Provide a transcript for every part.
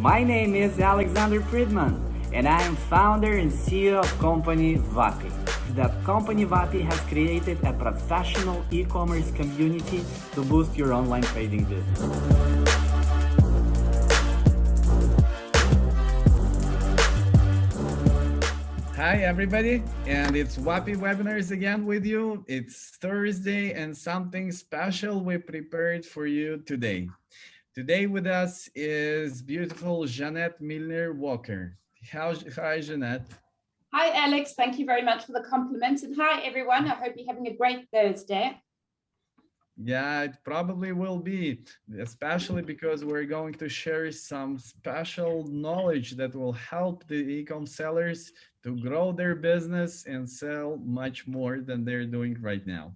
My name is Alexander Fridman, and I am founder and CEO of company WAPI. That company WAPI has created a professional e-commerce community to boost your online trading business. Hi everybody, and it's WAPI webinars again with you. It's Thursday and something special we prepared for you today. Today with us is beautiful Jeanette Milner-Walker. Hi Jeanette. Hi Alex, thank you very much for the compliment, and hi everyone. I hope you're having a great Thursday. Yeah, it probably will be, especially because we're going to share some special knowledge that will help the e-com sellers to grow their business and sell much more than they're doing right now.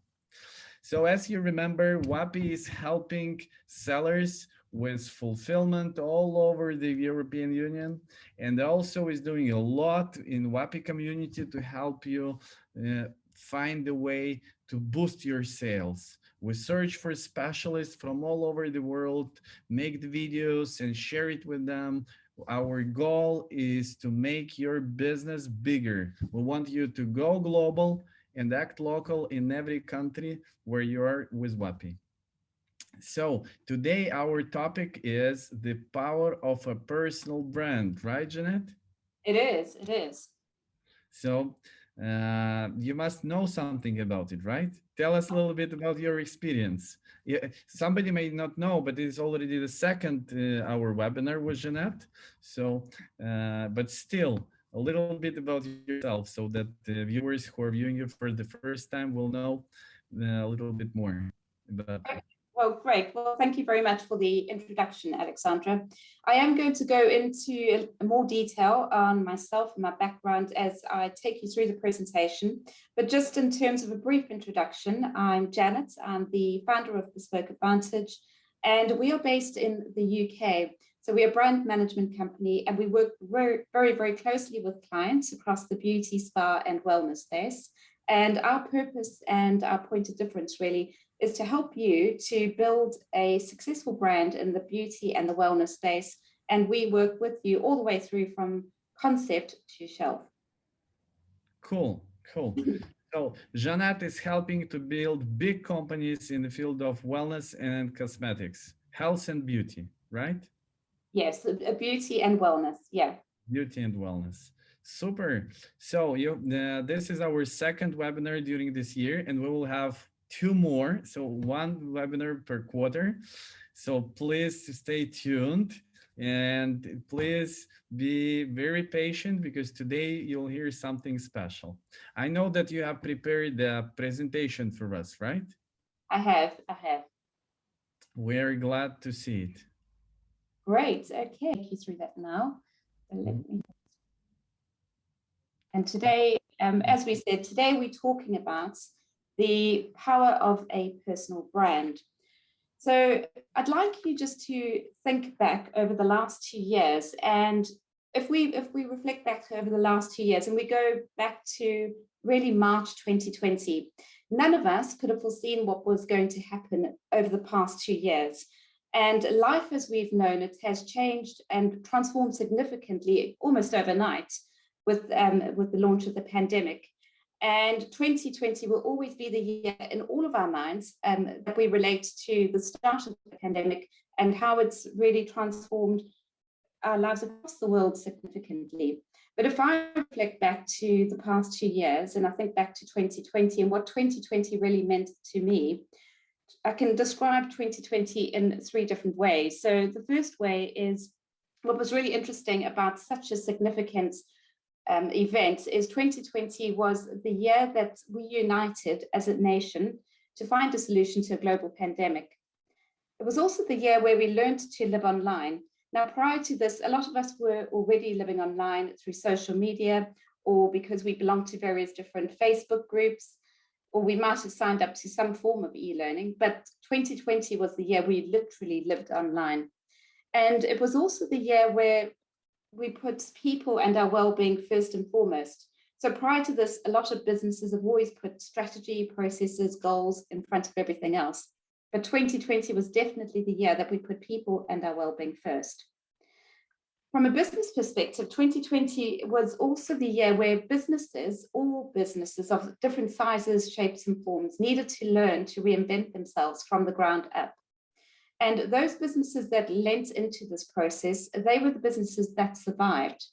So as you remember, WAPI is helping sellers with fulfillment all over the European Union, and also is doing a lot in WAPI community to help you find a way to boost your sales. We search for specialists from all over the world, make the videos and share it with them. Our goal is to make your business bigger. We want you to go global and act local in every country where you are with WAPI. So today our topic is the power of a personal brand, right, Jeanette? It is. So you must know something about it, right? Tell us a little bit about your experience. Yeah, somebody may not know, but it's already the second our webinar with Jeanette. So, but still, a little bit about yourself so that the viewers who are viewing you for the first time will know a little bit more about you. Well, great. Well, thank you very much for the introduction, Alexandra. I am going to go into more detail on myself and my background as I take you through the presentation. But just in terms of a brief introduction, I'm Janet. I'm the founder of Bespoke Advantage, and we are based in the UK. So we're a brand management company, and we work very closely with clients across the beauty, spa, and wellness space. And our purpose and our point of difference really is to help you to build a successful brand in the beauty and the wellness space. And we work with you all the way through from concept to shelf. Cool. So Jeanette is helping to build big companies in the field of wellness and cosmetics, health and beauty, right? Yes, beauty and wellness, yeah. Beauty and wellness. Super. So this is our second webinar during this year, and we will have two more. So one webinar per quarter. So please stay tuned and please be very patient because today you'll hear something special. I know that you have prepared the presentation for us, right? I have. We're glad to see it. Great. Okay, take you through that now. And today, as we said, today we're talking about the power of a personal brand. So I'd like you just to think back over the last 2 years. And if we reflect back over the last 2 years and we go back to really March 2020, none of us could have foreseen what was going to happen over the past 2 years. And life as we've known it has changed and transformed significantly almost overnight with the launch of the pandemic. And 2020 will always be the year in all of our minds that we relate to the start of the pandemic and how it's really transformed our lives across the world significantly. But if I reflect back to the past 2 years and I think back to 2020 and what 2020 really meant to me, I can describe 2020 in 3 different ways. So the first way is what was really interesting about such a significant event is 2020 was the year that we united as a nation to find a solution to a global pandemic. It was also the year where we learned to live online. Now, prior to this, a lot of us were already living online through social media or because we belonged to various different Facebook groups, or we might have signed up to some form of e-learning, but 2020 was the year we literally lived online. And it was also the year where we put people and our well-being first and foremost. So prior to this, a lot of businesses have always put strategy, processes, goals in front of everything else. But 2020 was definitely the year that we put people and our well-being first. From a business perspective, 2020 was also the year where businesses, all businesses of different sizes, shapes, and forms, needed to learn to reinvent themselves from the ground up. And those businesses that lent into this process, they were the businesses that survived.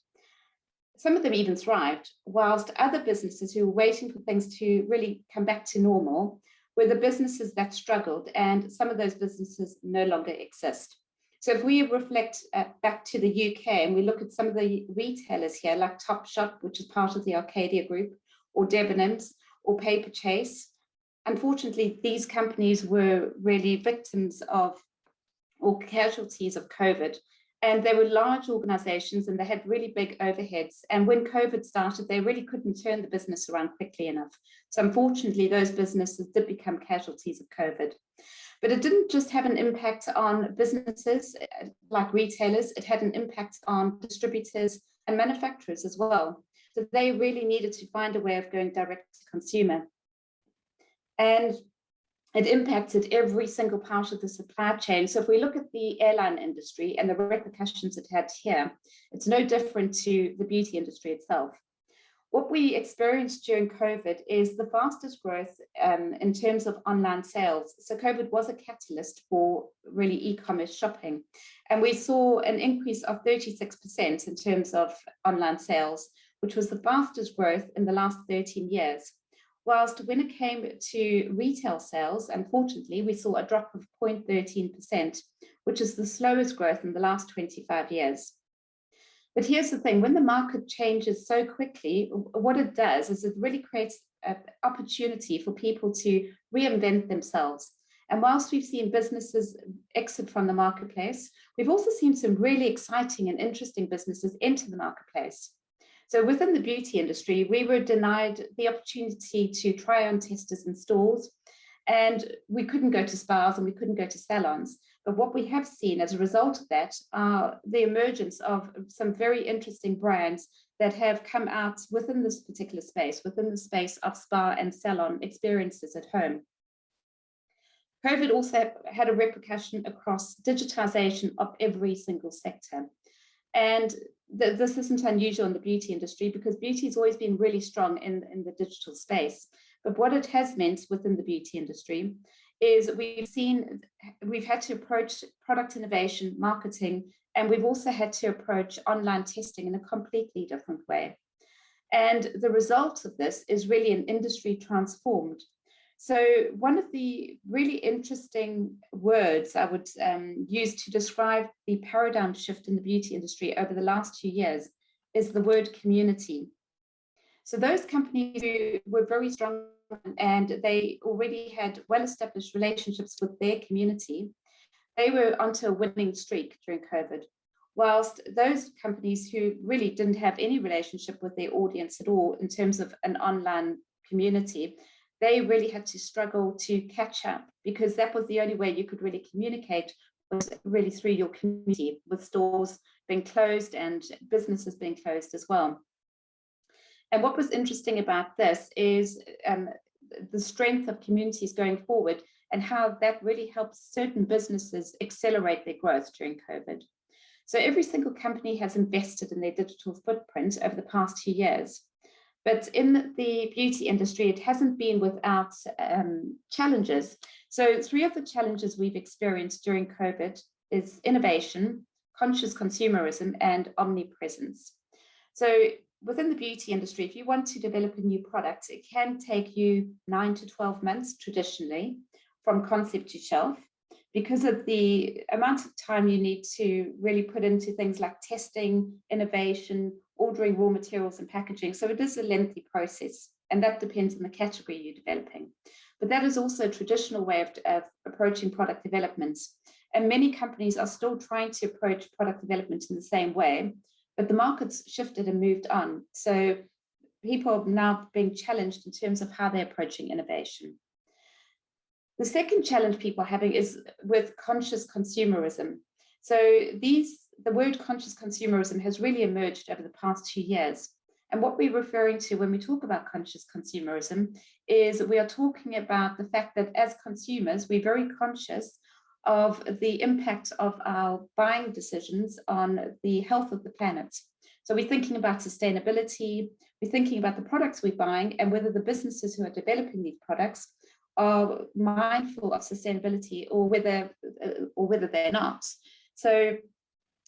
Some of them even thrived, whilst other businesses who were waiting for things to really come back to normal were the businesses that struggled, and some of those businesses no longer exist. So if we reflect back to the UK and we look at some of the retailers here, like Topshop, which is part of the Arcadia Group, or Debenhams, or Paperchase, unfortunately, these companies were really victims of or casualties of COVID. And they were large organizations and they had really big overheads. And when COVID started, they really couldn't turn the business around quickly enough. So unfortunately, those businesses did become casualties of COVID. But it didn't just have an impact on businesses like retailers, it had an impact on distributors and manufacturers as well. So they really needed to find a way of going direct to consumer. And it impacted every single part of the supply chain. So if we look at the airline industry and the repercussions it had here, it's no different to the beauty industry itself. What we experienced during COVID is the fastest growth in terms of online sales. So COVID was a catalyst for really e-commerce shopping. And we saw an increase of 36% in terms of online sales, which was the fastest growth in the last 13 years. Whilst when it came to retail sales, unfortunately, we saw a drop of 0.13%, which is the slowest growth in the last 25 years. But here's the thing, when the market changes so quickly, what it does is it really creates an opportunity for people to reinvent themselves. And whilst we've seen businesses exit from the marketplace, we've also seen some really exciting and interesting businesses enter the marketplace. So within the beauty industry, we were denied the opportunity to try on testers in stores, and we couldn't go to spas and we couldn't go to salons. But what we have seen as a result of that are the emergence of some very interesting brands that have come out within this particular space, within the space of spa and salon experiences at home. COVID also had a repercussion across digitization of every single sector. And this isn't unusual in the beauty industry because beauty has always been really strong in the digital space. But what it has meant within the beauty industry is we've had to approach product innovation, marketing, and we've also had to approach online testing in a completely different way. And the result of this is really an industry transformed. So one of the really interesting words I would use to describe the paradigm shift in the beauty industry over the last 2 years is the word community. So those companies who were very strong and they already had well-established relationships with their community, they were onto a winning streak during COVID. Whilst those companies who really didn't have any relationship with their audience at all in terms of an online community, they really had to struggle to catch up because that was the only way you could really communicate was really through your community, with stores being closed and businesses being closed as well. And what was interesting about this is the strength of communities going forward and how that really helps certain businesses accelerate their growth during COVID. So every single company has invested in their digital footprint over the past 2 years. But in the beauty industry, it hasn't been without challenges. So 3 of the challenges we've experienced during COVID is innovation, conscious consumerism, and omnipresence. So within the beauty industry, if you want to develop a new product, it can take you 9 to 12 months traditionally from concept to shelf because of the amount of time you need to really put into things like testing, innovation, ordering raw materials and packaging. So it is a lengthy process, and that depends on the category you're developing. But that is also a traditional way of approaching product development. And many companies are still trying to approach product development in the same way, but the market's shifted and moved on. So people are now being challenged in terms of how they're approaching innovation. The second challenge people are having is with conscious consumerism. So the word conscious consumerism has really emerged over the past 2 years. And what we're referring to when we talk about conscious consumerism is we are talking about the fact that as consumers, we're very conscious of the impact of our buying decisions on the health of the planet. So we're thinking about sustainability, we're thinking about the products we're buying and whether the businesses who are developing these products are mindful of sustainability or whether they're not. So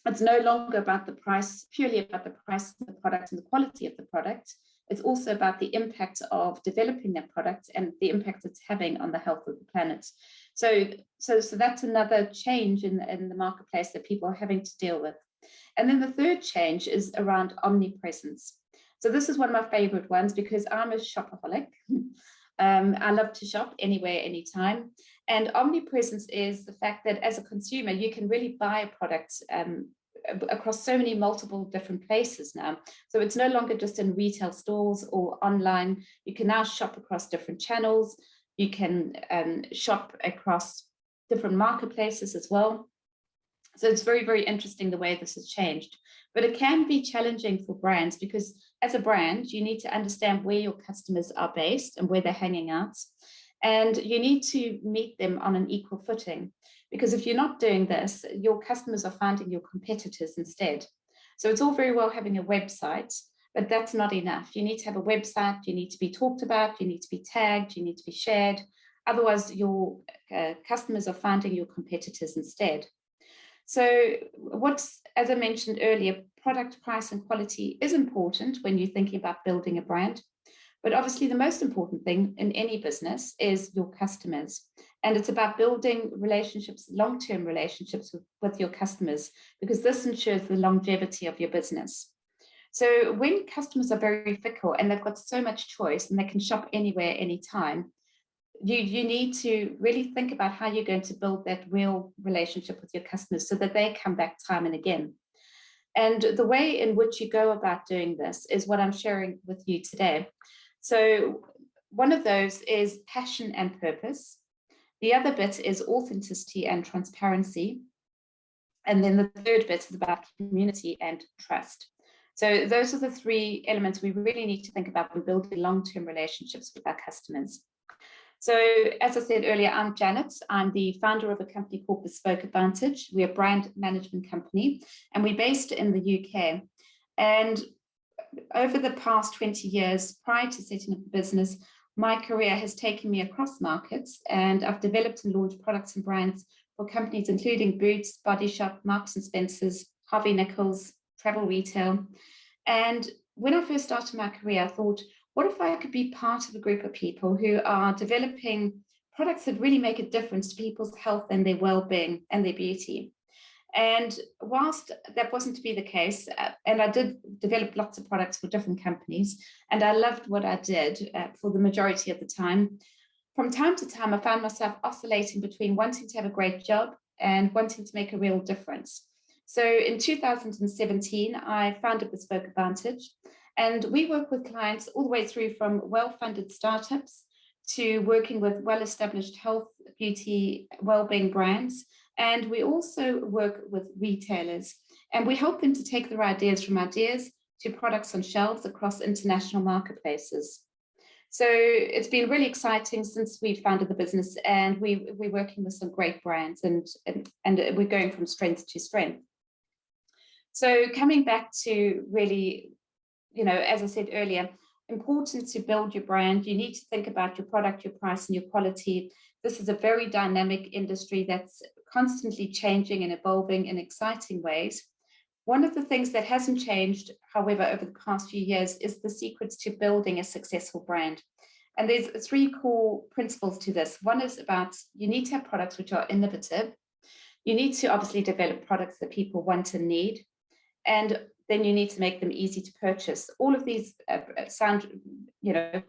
it's no longer about the price, purely about the price of the product and the quality of the product. It's also about the impact of developing that product and the impact it's having on the health of the planet. So that's another change in the marketplace that people are having to deal with. And then the third change is around omnipresence. So this is one of my favorite ones because I'm a shopaholic. I love to shop anywhere, anytime. And omnipresence is the fact that as a consumer, you can really buy a product across so many multiple different places now. So it's no longer just in retail stores or online. You can now shop across different channels. You can shop across different marketplaces as well. So it's very, very interesting the way this has changed. But it can be challenging for brands because as a brand, you need to understand where your customers are based and where they're hanging out. And you need to meet them on an equal footing. Because if you're not doing this, your customers are finding your competitors instead. So it's all very well having a website, but that's not enough. You need to have a website, you need to be talked about, you need to be tagged, you need to be shared. Otherwise, your customers are finding your competitors instead. So as I mentioned earlier, product, price, and quality is important when you're thinking about building a brand. But obviously, the most important thing in any business is your customers. And it's about building relationships, long-term relationships with your customers, because this ensures the longevity of your business. So when customers are very fickle and they've got so much choice and they can shop anywhere, anytime, you need to really think about how you're going to build that real relationship with your customers so that they come back time and again. And the way in which you go about doing this is what I'm sharing with you today. So one of those is passion and purpose. The other bit is authenticity and transparency. And then the third bit is about community and trust. So those are the three elements we really need to think about when building long-term relationships with our customers. So as I said earlier, I'm Janet. I'm the founder of a company called Bespoke Advantage. We're a brand management company and we're based in the UK. And over the past 20 years, prior to setting up the business, my career has taken me across markets and I've developed and launched products and brands for companies including Boots, Body Shop, Marks & Spencer's, Harvey Nichols, travel retail. And when I first started my career, I thought, what if I could be part of a group of people who are developing products that really make a difference to people's health and their well-being and their beauty? And whilst that wasn't to be the case, and I did develop lots of products for different companies, and I loved what I did for the majority of the time, from time to time, I found myself oscillating between wanting to have a great job and wanting to make a real difference. So in 2017, I founded Bespoke Advantage, and we work with clients all the way through from well-funded startups to working with well-established health, beauty, well-being brands. And we also work with retailers, and we help them to take their ideas from ideas to products on shelves across international marketplaces. So it's been really exciting since we founded the business, and we're working with some great brands, and we're going from strength to strength. So coming back to really, as I said earlier, important to build your brand. You need to think about your product, your price, and your quality. This is a very dynamic industry that's constantly changing and evolving in exciting ways. One of the things that hasn't changed, however, over the past few years is the secrets to building a successful brand. And there's three core principles to this. One is about you need to have products which are innovative. You need to obviously develop products that people want and need. And then you need to make them easy to purchase. All of these sound,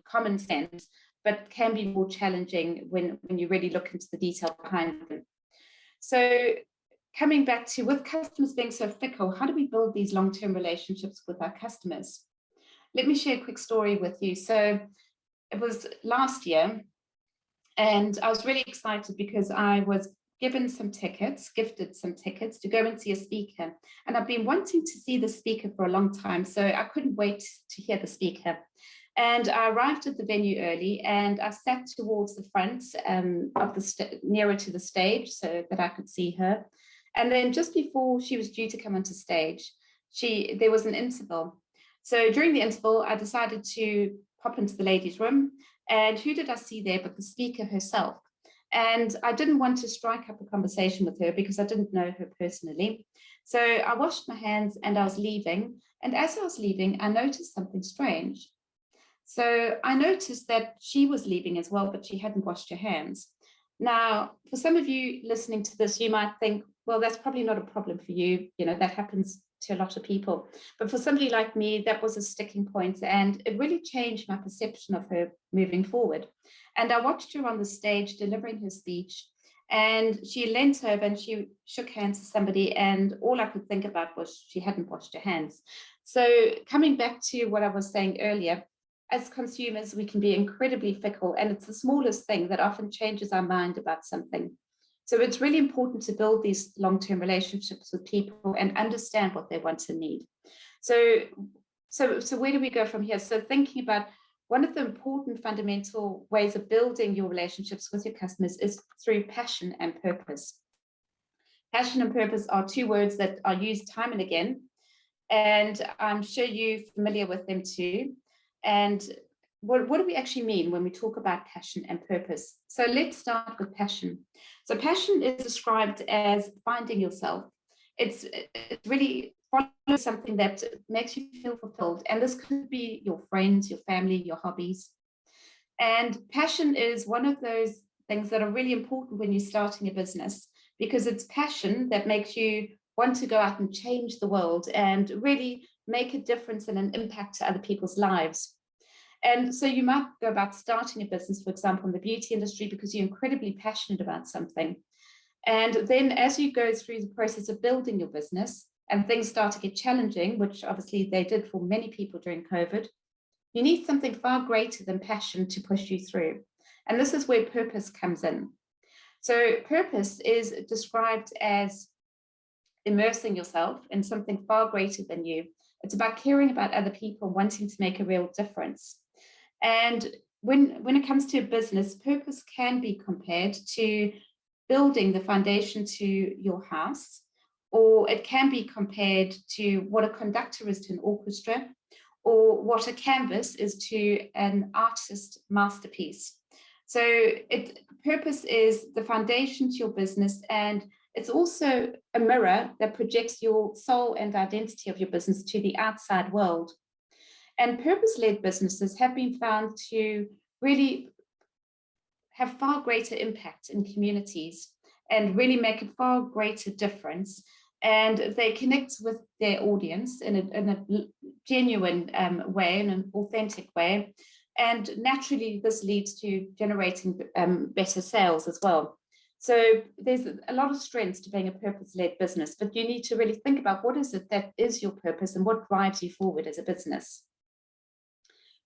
common sense, but can be more challenging when you really look into the detail behind them. So coming back to, with customers being so fickle, how do we build these long-term relationships with our customers? Let me share a quick story with you. So it was last year, and I was really excited because I was gifted some tickets to go and see a speaker. And I've been wanting to see the speaker for a long time, so I couldn't wait to hear the speaker. And I arrived at the venue early, and I sat towards the front of the nearer to the stage so that I could see her. And then just before she was due to come onto stage, there was an interval. So during the interval, I decided to pop into the ladies' room, and who did I see there but the speaker herself? And I didn't want to strike up a conversation with her because I didn't know her personally. So I washed my hands and I was leaving. And as I was leaving, I noticed something strange. So I noticed that she was leaving as well, but she hadn't washed her hands. Now, for some of you listening to this, you might think, well, that's probably not a problem for you. You know, that happens to a lot of people. But for somebody like me, that was a sticking point, and it really changed my perception of her moving forward. And I watched her on the stage delivering her speech, and she leant over and she shook hands with somebody, and all I could think about was she hadn't washed her hands. So coming back to what I was saying earlier, as consumers, we can be incredibly fickle, and it's the smallest thing that often changes our mind about something. So it's really important to build these long-term relationships with people and understand what they want and need. So where do we go from here? So thinking about one of the important fundamental ways of building your relationships with your customers is through passion and purpose. Passion and purpose are two words that are used time and again, and I'm sure you're familiar with them too. And what do we actually mean when we talk about passion and purpose? So let's start with passion. So passion is described as finding yourself. It's really following something that makes you feel fulfilled. And this could be your friends, your family, your hobbies. And passion is one of those things that are really important when you're starting a business, because it's passion that makes you want to go out and change the world and really make a difference and an impact to other people's lives. And so you might go about starting a business, for example, in the beauty industry, because you're incredibly passionate about something. And then as you go through the process of building your business and things start to get challenging, which obviously they did for many people during COVID, you need something far greater than passion to push you through. And this is where purpose comes in. So purpose is described as immersing yourself in something far greater than you. It's about caring about other people, wanting to make a real difference. And when it comes to a business, purpose can be compared to building the foundation to your house, or it can be compared to what a conductor is to an orchestra, or what a canvas is to an artist's masterpiece. So purpose is the foundation to your business, and it's also a mirror that projects your soul and identity of your business to the outside world. And purpose-led businesses have been found to really have far greater impact in communities and really make a far greater difference. And they connect with their audience in a genuine way, in an authentic way. And naturally, this leads to generating better sales as well. So there's a lot of strengths to being a purpose-led business, but you need to really think about what is it that is your purpose and what drives you forward as a business.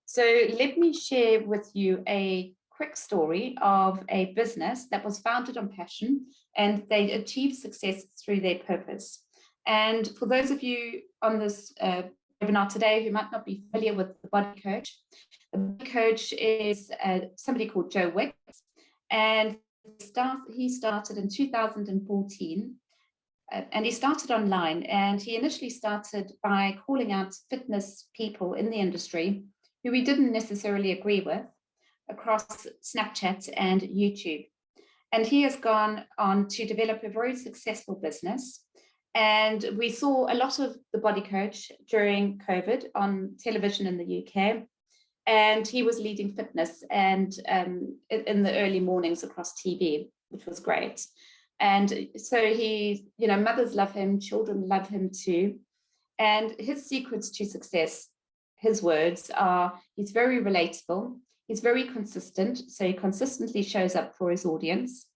So let me share with you a quick story of a business that was founded on passion, and they achieved success through their purpose. And for those of you on this webinar today who might not be familiar with the Body Coach, the Body Coach is somebody called Joe Wicks, and he started in 2014, and he started online, and he initially started by calling out fitness people in the industry who he didn't necessarily agree with across Snapchat and YouTube. And he has gone on to develop a very successful business. And we saw a lot of the Body Coach during COVID on television in the UK. And he was leading fitness and in the early mornings across TV, which was great. And so mothers love him, children love him too. And his secrets to success, his words are, he's very relatable, he's very consistent, so he consistently shows up for his audience.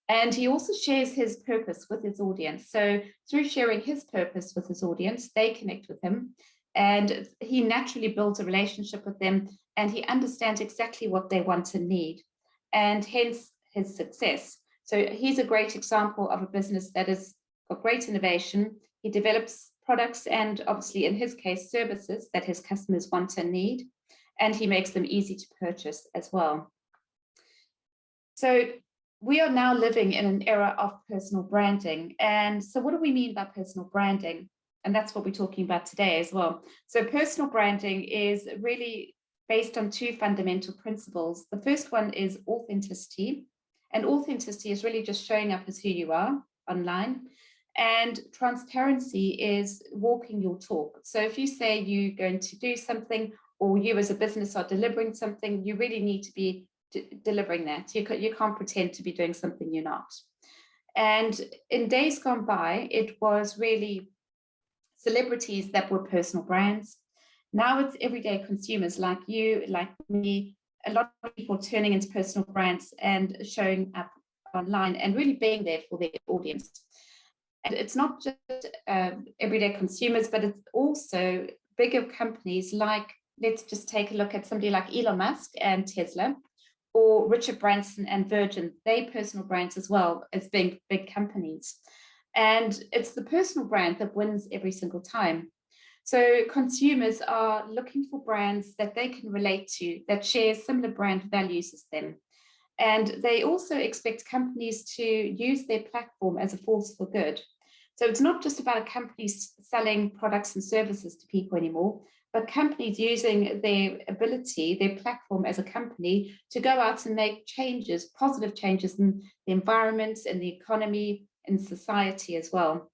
And he also shares his purpose with his audience. So through sharing his purpose with his audience, they connect with him, and he naturally builds a relationship with them, and he understands exactly what they want and need, and hence his success. So he's a great example of a business that has got great innovation. He develops products and obviously in his case services that his customers want and need. and he makes them easy to purchase as well. So we are now living in an era of personal branding. And so what do we mean by personal branding? And that's what we're talking about today as well. So personal branding is really based on two fundamental principles. The first one is authenticity. And authenticity is really just showing up as who you are online. And transparency is walking your talk. So if you say you're going to do something, or you as a business are delivering something, you really need to be delivering that. You can't pretend to be doing something you're not. And in days gone by, it was really celebrities that were personal brands. Now it's everyday consumers like you, like me, a lot of people turning into personal brands and showing up online and really being there for their audience. And it's not just everyday consumers, but it's also bigger companies like, let's just take a look at somebody like Elon Musk and Tesla, or Richard Branson and Virgin. They personal brands as well as being big companies. And it's the personal brand that wins every single time. So consumers are looking for brands that they can relate to, that share similar brand values as them. And they also expect companies to use their platform as a force for good. So it's not just about companies selling products and services to people anymore, but companies using their ability, their platform as a company to go out and make changes, positive changes in the environment, in the economy, in society as well.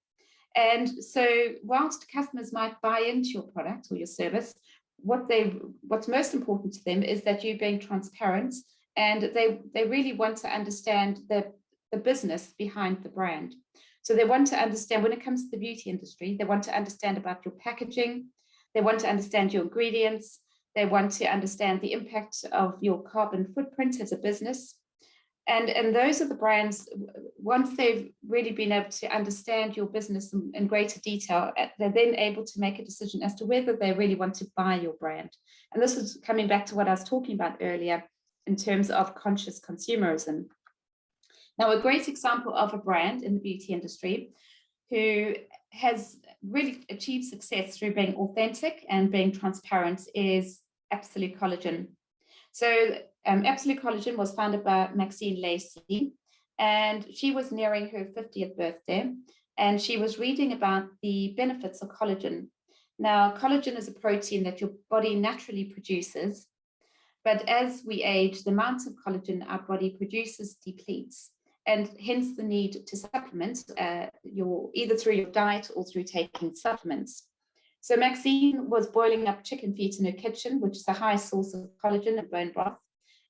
And so whilst customers might buy into your product or your service, what's most important to them is that you're being transparent, and they really want to understand the business behind the brand. So they want to understand, when it comes to the beauty industry, they want to understand about your packaging, they want to understand your ingredients, they want to understand the impact of your carbon footprint as a business. And those are the brands, once they've really been able to understand your business in greater detail, they're then able to make a decision as to whether they really want to buy your brand. And this is coming back to what I was talking about earlier in terms of conscious consumerism. Now, a great example of a brand in the beauty industry who has really achieved success through being authentic and being transparent is Absolute Collagen. So Absolute Collagen was founded by Maxine Lacey, and she was nearing her 50th birthday, and she was reading about the benefits of collagen. Now, collagen is a protein that your body naturally produces, but as we age, the amount of collagen our body produces depletes, and hence the need to supplement either through your diet or through taking supplements. So Maxine was boiling up chicken feet in her kitchen, which is a high source of collagen and bone broth,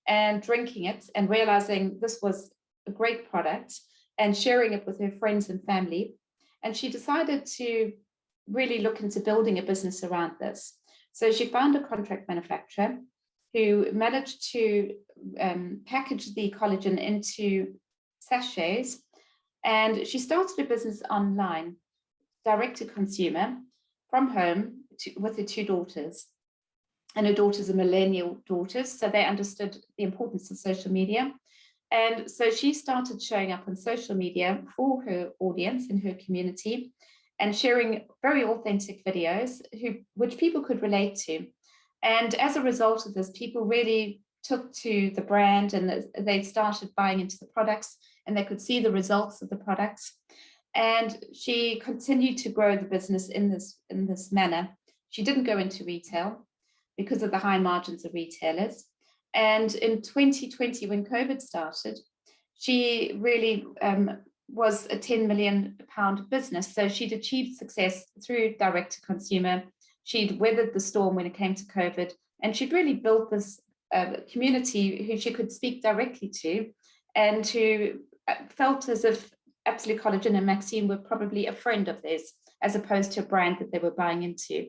and drinking it and realizing this was a great product and sharing it with her friends and family. And she decided to really look into building a business around this. So she found a contract manufacturer who managed to package the collagen into sachets, and she started a business online, direct to consumer, from home with her two daughters. And her daughters are millennial daughters, so they understood the importance of social media. And so she started showing up on social media for her audience in her community and sharing very authentic videos which people could relate to. And as a result of this, people really took to the brand, and they started buying into the products, and they could see the results of the products. And she continued to grow the business in this manner. She didn't go into retail because of the high margins of retailers. And in 2020, when COVID started, she really was a £10 million business. So she'd achieved success through direct to consumer. She'd weathered the storm when it came to COVID, and she'd really built this community who she could speak directly to, and who felt as if Absolute Collagen and Maxine were probably a friend of theirs, as opposed to a brand that they were buying into.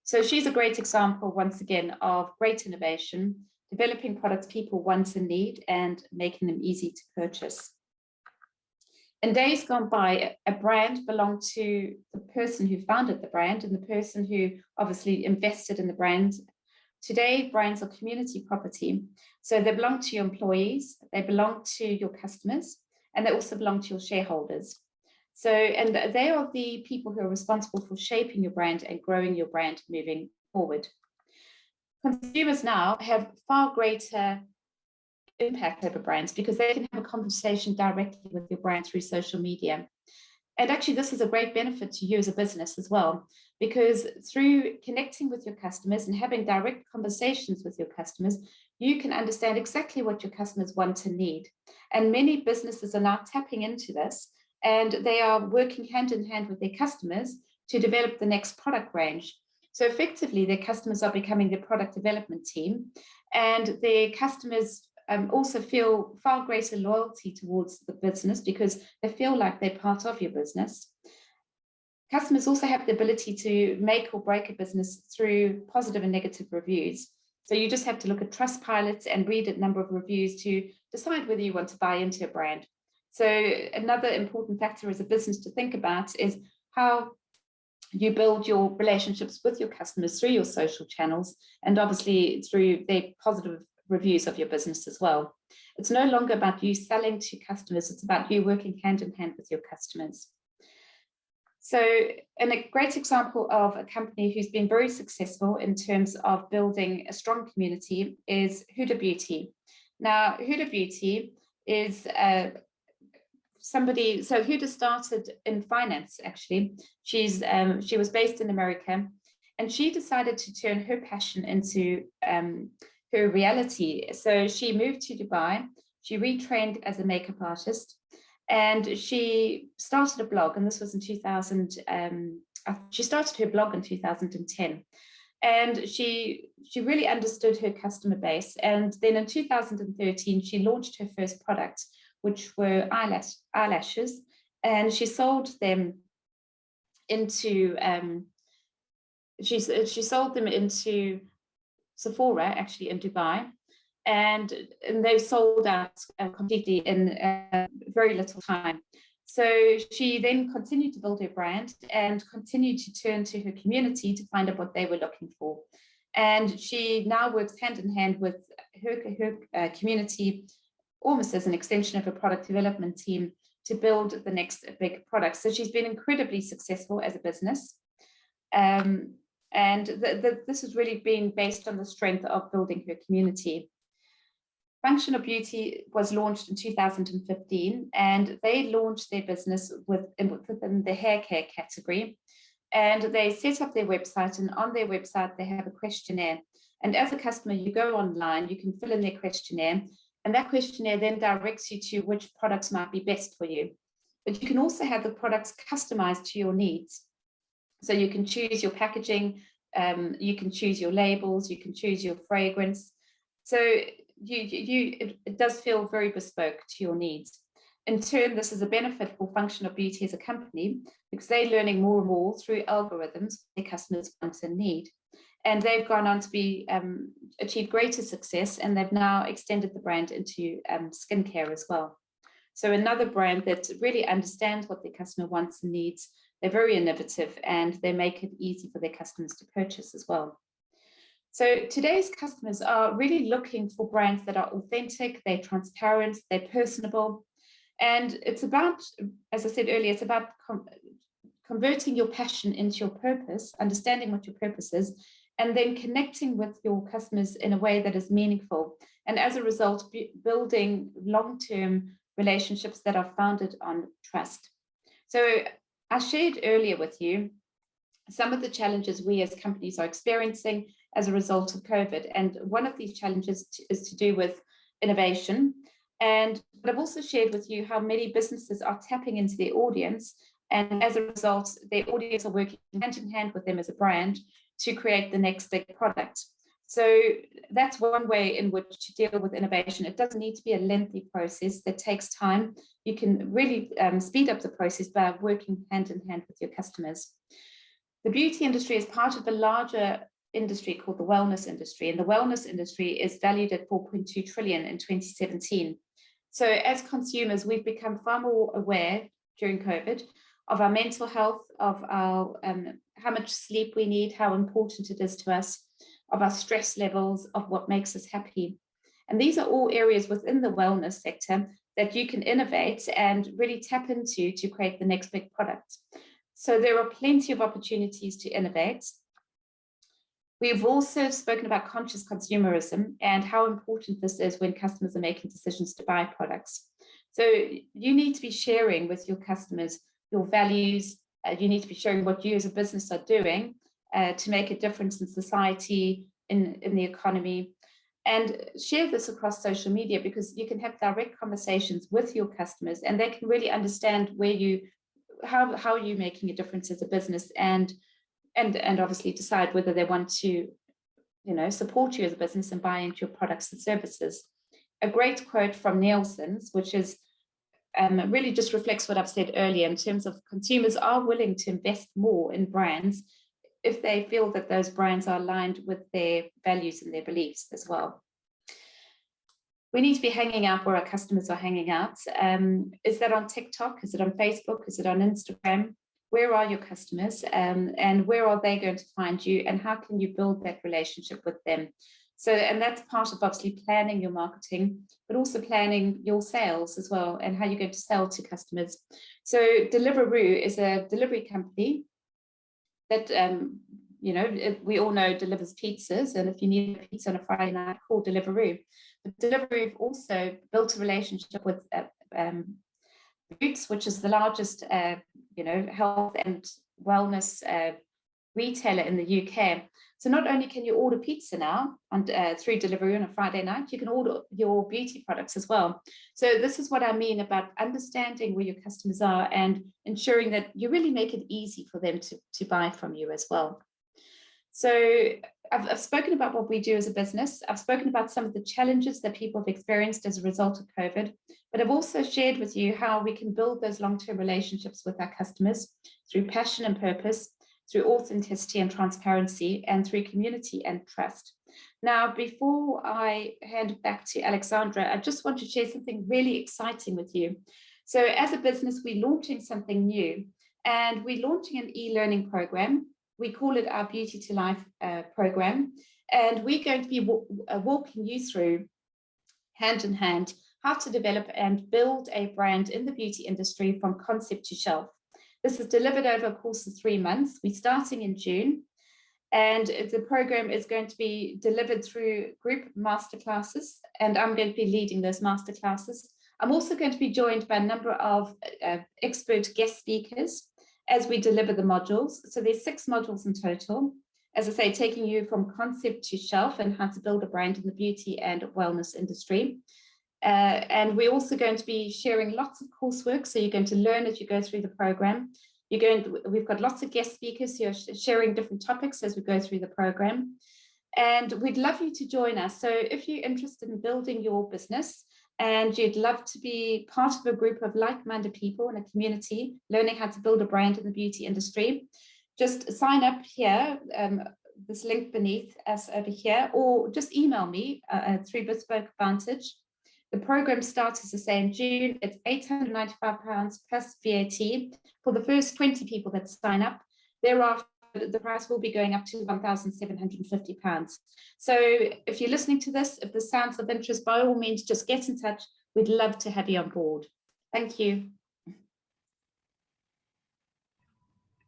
So she's a great example, once again, of great innovation, developing products people want and need, and making them easy to purchase. In days gone by, a brand belonged to the person who founded the brand and the person who obviously invested in the brand. Today, brands are community property. So they belong to your employees, they belong to your customers, and they also belong to your shareholders. So, and they are the people who are responsible for shaping your brand and growing your brand moving forward. consumers now have far greater impact over brands because they can have a conversation directly with your brand through social media. And actually, this is a great benefit to you as a business as well, because through connecting with your customers and having direct conversations with your customers, you can understand exactly what your customers want and need. And many businesses are now tapping into this, and they are working hand in hand with their customers to develop the next product range. So effectively, their customers are becoming the product development team, and their customers also feel far greater loyalty towards the business because they feel like they're part of your business. Customers also have the ability to make or break a business through positive and negative reviews. So you just have to look at Trustpilot and read a number of reviews to decide whether you want to buy into a brand. So another important factor as a business to think about is how you build your relationships with your customers through your social channels, and obviously through their positive reviews of your business as well. It's no longer about you selling to customers, it's about you working hand in hand with your customers. So, and a great example of a company who's been very successful in terms of building a strong community is Huda Beauty. Now, Huda Beauty is so Huda started in finance, actually. She was based in America, and she decided to turn her passion into her reality. So she moved to Dubai, she retrained as a makeup artist, and she started a blog, and this was in 2000, she started her blog in 2010. And she really understood her customer base. And then in 2013, she launched her first product, which were eyelashes, and she sold them into, she sold them into Sephora, actually, in Dubai, and they sold out completely in very little time. So she then continued to build her brand and continued to turn to her community to find out what they were looking for. And she now works hand in hand with her community, almost as an extension of her product development team, to build the next big product. So she's been incredibly successful as a business. And this has really been based on the strength of building her community. Functional Beauty was launched in 2015, and they launched their business within the hair care category. And they set up their website, and on their website, they have a questionnaire. And as a customer, you go online, you can fill in their questionnaire, and that questionnaire then directs you to which products might be best for you. But you can also have the products customized to your needs. So you can choose your packaging, you can choose your labels, you can choose your fragrance. So it does feel very bespoke to your needs. In turn, this is a benefit for Functional Beauty as a company because they're learning more and more through algorithms their customers want and need. And they've gone on to achieve greater success, and they've now extended the brand into skincare as well. So another brand that really understands what their customer wants and needs. They're very innovative, and they make it easy for their customers to purchase as well. So today's customers are really looking for brands that are authentic, they're transparent, they're personable. And it's about, as I said earlier, it's about converting your passion into your purpose, understanding what your purpose is, and then connecting with your customers in a way that is meaningful. And as a result, building long-term relationships that are founded on trust. So I shared earlier with you some of the challenges we as companies are experiencing as a result of COVID. And one of these challenges is to do with innovation. But I've also shared with you how many businesses are tapping into their audience. And as a result, their audience are working hand in hand with them as a brand to create the next big product. So that's one way in which to deal with innovation. It doesn't need to be a lengthy process that takes time. You can really speed up the process by working hand in hand with your customers. The beauty industry is part of a larger industry called the wellness industry, and the wellness industry is valued at 4.2 trillion in 2017. So as consumers, we've become far more aware during COVID of our mental health, of our how much sleep we need, how important it is to us, of our stress levels, of what makes us happy. And these are all areas within the wellness sector that you can innovate and really tap into to create the next big product. So there are plenty of opportunities to innovate. We've also spoken about conscious consumerism and how important this is when customers are making decisions to buy products. So you need to be sharing with your customers your values. You need to be sharing what you as a business are doing to make a difference in society, in the economy, and share this across social media, because you can have direct conversations with your customers and they can really understand how you're making a difference as a business, and obviously decide whether they want to, support you as a business and buy into your products and services. A great quote from Nielsen's, which is really just reflects what I've said earlier in terms of consumers are willing to invest more in brands if they feel that those brands are aligned with their values and their beliefs as well. We need to be hanging out where our customers are hanging out. Is that on TikTok? Is it on Facebook? Is it on Instagram? Where are your customers, and where are they going to find you, and how can you build that relationship with them? So, and that's part of obviously planning your marketing, but also planning your sales as well, and how you're going to sell to customers. So Deliveroo is a delivery company that, we all know delivers pizzas, and if you need a pizza on a Friday night, call Deliveroo. But Deliveroo have also built a relationship with Boots, which is the largest, health and wellness retailer in the UK. So not only can you order pizza now through Deliveroo on a Friday night, you can order your beauty products as well. So this is what I mean about understanding where your customers are and ensuring that you really make it easy for them to buy from you as well. So I've spoken about what we do as a business. I've spoken about some of the challenges that people have experienced as a result of COVID, but I've also shared with you how we can build those long-term relationships with our customers through passion and purpose, through authenticity and transparency, and through community and trust. Now, before I hand it back to Alexandra, I just want to share something really exciting with you. So as a business, we're launching something new, and we're launching an e-learning program. We call it our Beauty to Life program, and we're going to be walking you through, hand in hand, how to develop and build a brand in the beauty industry from concept to shelf. This is delivered over a course of 3 months. We're starting in June, and the program is going to be delivered through group masterclasses, and I'm going to be leading those masterclasses. I'm also going to be joined by a number of expert guest speakers as we deliver the modules. So there's 6 modules in total, as I say, taking you from concept to shelf and how to build a brand in the beauty and wellness industry. And we're also going to be sharing lots of coursework, so you're going to learn as you go through the program. We've got lots of guest speakers who are sharing different topics as we go through the program. And we'd love you to join us. So if you're interested in building your business and you'd love to be part of a group of like-minded people in a community, learning how to build a brand in the beauty industry, just sign up here, this link beneath us over here, or just email me through Bespoke Advantage. The program starts, as I say, in June. It's £895 plus VAT for the first 20 people that sign up. Thereafter, the price will be going up to £1,750. So if you're listening to this, if this sounds of interest, by all means, just get in touch. We'd love to have you on board. Thank you.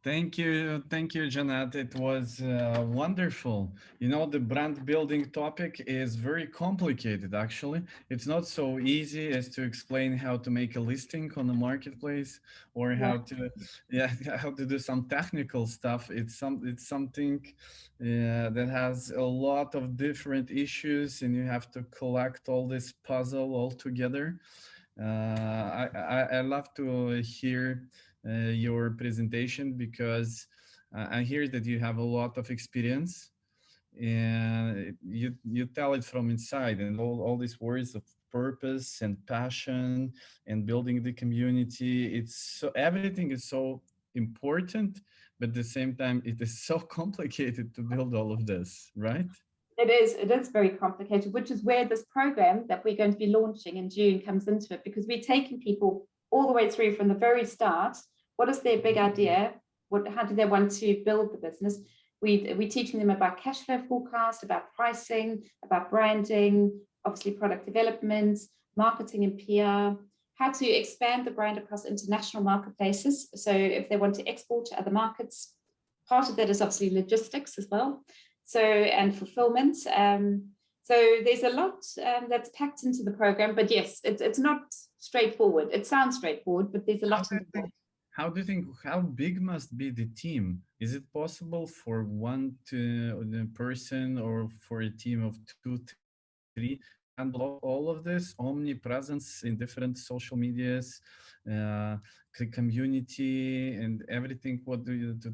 Thank you, Jeanette. It was wonderful. You know, the brand building topic is very complicated, actually. It's not so easy as to explain how to make a listing on the marketplace or how to do some technical stuff. It's something that has a lot of different issues, and you have to collect all this puzzle all together. I love to hear your presentation, because I hear that you have a lot of experience, and you tell it from inside, and all these words of purpose and passion and building the community. Everything is so important, but at the same time it is so complicated to build all of this, right? It is very complicated, which is where this program that we're going to be launching in June comes into it, because we're taking people all the way through from the very start. What is their big idea? How do they want to build the business? We're teaching them about cash flow forecast, about pricing, about branding, obviously product development, marketing and PR, how to expand the brand across international marketplaces. So if they want to export to other markets, part of that is obviously logistics as well. So, and fulfillment. So there's a lot that's packed into the program, but yes, it's not straightforward. It sounds straightforward, but there's a lot involved. How do you think, how big must be the team? Is it possible for one person or for a team of two, three, handle all of this omnipresence in different social medias, community and everything? What do you to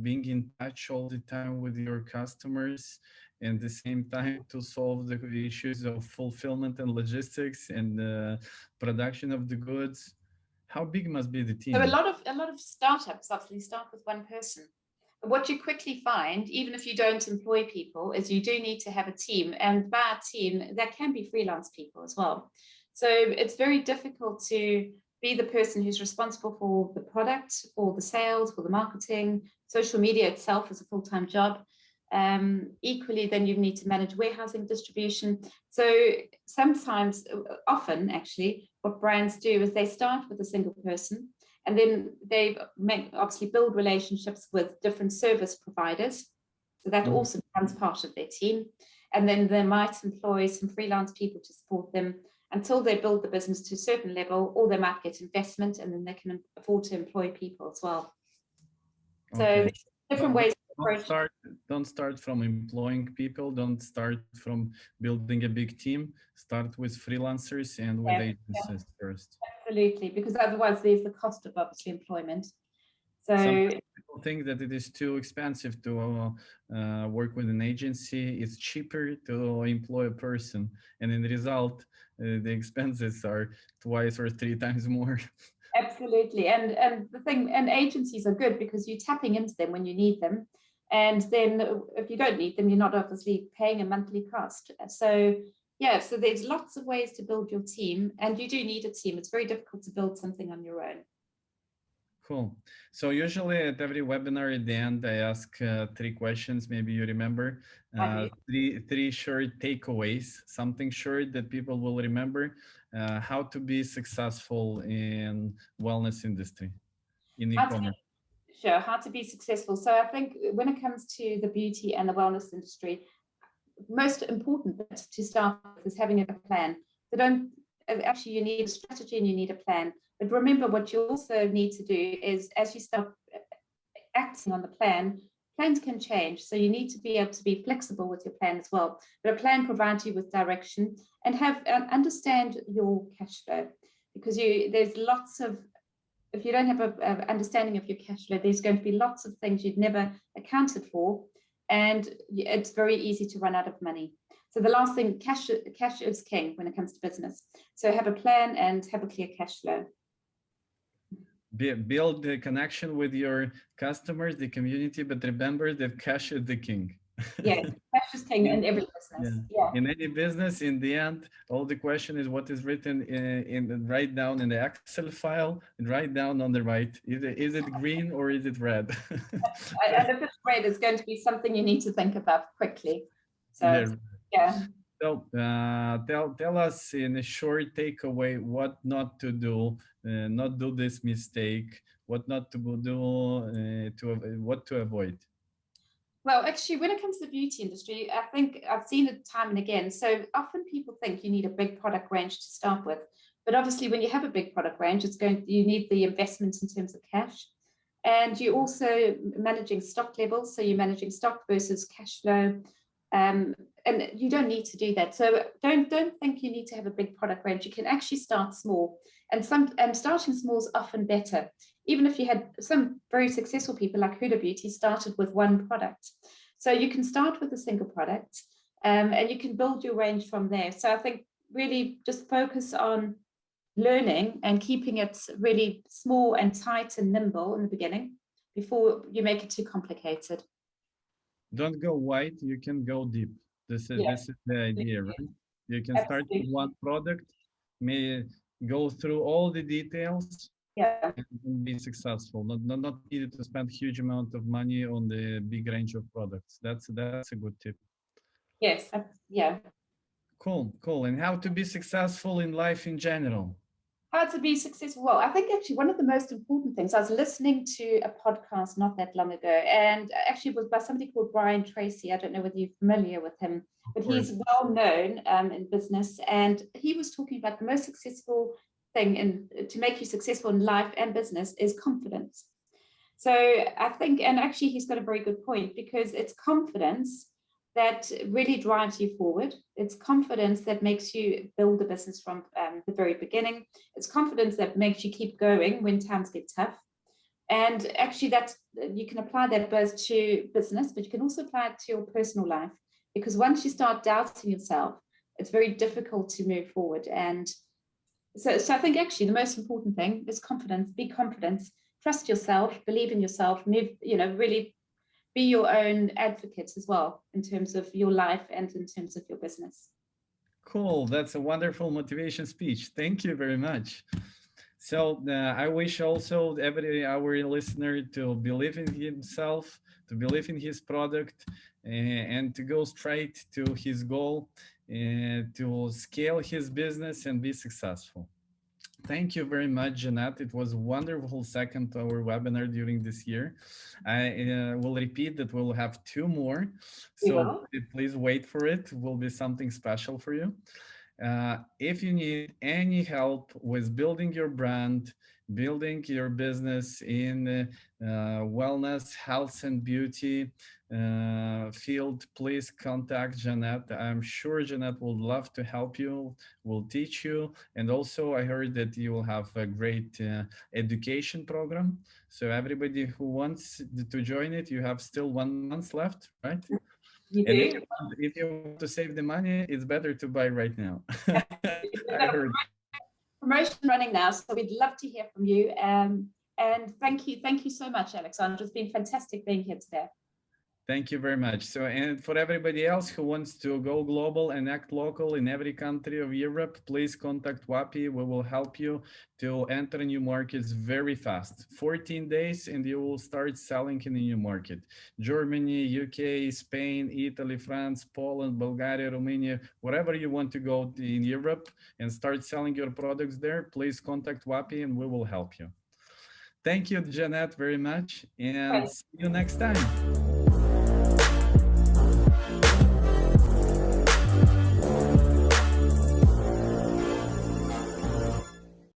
being in touch all the time with your customers, and the same time to solve the issues of fulfillment and logistics and production of the goods? How big must be the So team? a lot of startups obviously start with one person. But what you quickly find, even if you don't employ people, is you do need to have a team. And by a team, that can be freelance people as well. So it's very difficult to be the person who's responsible for the product, for the sales, for the marketing. Social media itself is a full-time job. Equally, then you need to manage warehousing, distribution. So sometimes, often actually, what brands do is they start with a single person, and then they obviously build relationships with different service providers. So that also becomes part of their team. And then they might employ some freelance people to support them until they build the business to a certain level, or they might get investment, and then they can afford to employ people as well. So there's different ways to approach. Don't start from employing people. Don't start from building a big team. Start with freelancers and with agencies first. Absolutely, because otherwise there's the cost of obviously employment. So some people think that it is too expensive to work with an agency. It's cheaper to employ a person, and in the result, the expenses are twice or three times more. Absolutely, and the thing, and agencies are good because you're tapping into them when you need them, and then if you don't need them, you're not obviously paying a monthly cost. So yeah, so there's lots of ways to build your team, and you do need a team. It's very difficult to build something on your own. Cool. So usually at every webinar at the end, I ask three questions. Maybe you remember three short takeaways, something short that people will remember. How to be successful in wellness industry, in e-commerce. Sure, how to be successful. So I think when it comes to the beauty and the wellness industry, most important to start with is having a plan. So don't actually, you need a strategy and you need a plan. But remember, what you also need to do is, as you start acting on the plan, plans can change. So you need to be able to be flexible with your plan as well. But a plan provides you with direction, and have understand your cash flow, because there's lots of, if you don't have an understanding of your cash flow, there's going to be lots of things you'd never accounted for, and it's very easy to run out of money. So the last thing, cash is king when it comes to business. So have a plan and have a clear cash flow. Build the connection with your customers, the community, but remember that cash is the king. Yeah, cash is king in every business. Yeah. In any business, in the end, all the question is what is written in write down in the Excel file and write down on the right. Is it green or is it red? And if it's red, it's going to be something you need to think about quickly. So yeah. So tell us in a short takeaway what not to do, not do this mistake, what not to do, what to avoid. Well, actually, when it comes to the beauty industry, I think I've seen it time and again. So often people think you need a big product range to start with. But obviously, when you have a big product range, you need the investment in terms of cash. And you're also managing stock levels. So you're managing stock versus cash flow. And you don't need to do that. So don't think you need to have a big product range. You can actually start small. And starting small is often better. Even if you had some very successful people like Huda Beauty started with one product. So you can start with a single product, and you can build your range from there. So I think really just focus on learning and keeping it really small and tight and nimble in the beginning before you make it too complicated. Don't go wide, you can go deep. This is the idea, right? You can start with one product, may go through all the details, and be successful. Not needed to spend huge amount of money on the big range of products. That's a good tip. Yes, yeah. Cool. And how to be successful in life in general? How to be successful? Well, I think actually one of the most important things, I was listening to a podcast not that long ago, and actually it was by somebody called Brian Tracy. I don't know whether you're familiar with him, but he's well known in business. And he was talking about the most successful thing to make you successful in life and business is confidence. So I think, and actually he's got a very good point, because it's confidence that really drives you forward. It's confidence that makes you build a business from the very beginning. It's confidence that makes you keep going when times get tough. And actually that's, you can apply that both to business, but you can also apply it to your personal life, because once you start doubting yourself, it's very difficult to move forward. And so I think actually the most important thing is confidence. Be confident, trust yourself, believe in yourself, move, really be your own advocate as well in terms of your life and in terms of your business. Cool. That's a wonderful motivation speech. Thank you very much. So I wish also our listener to believe in himself, to believe in his product, and to go straight to his goal, to scale his business and be successful. Thank you very much, Jeanette. It was a wonderful second to our webinar during this year. I will repeat that we'll have 2 more. So please wait for it. It will be something special for you. If you need any help with building your brand, building your business in wellness, health, and beauty field, please contact Jeanette. I'm sure Jeanette will love to help you, will teach you. And also, I heard that you will have a great education program. So everybody who wants to join it, you have still 1 month left, right? You and do. if you want to save the money, it's better to buy right now. I heard. Promotion running now, so we'd love to hear from you. And thank you so much, Alexandra. It's been fantastic being here today. Thank you very much. So, and for everybody else who wants to go global and act local in every country of Europe, please contact WAPI. We will help you to enter new markets very fast. 14 days and you will start selling in a new market. Germany, UK, Spain, Italy, France, Poland, Bulgaria, Romania, wherever you want to go in Europe and start selling your products there, please contact WAPI and we will help you. Thank you, Jeanette, very much. And see you next time.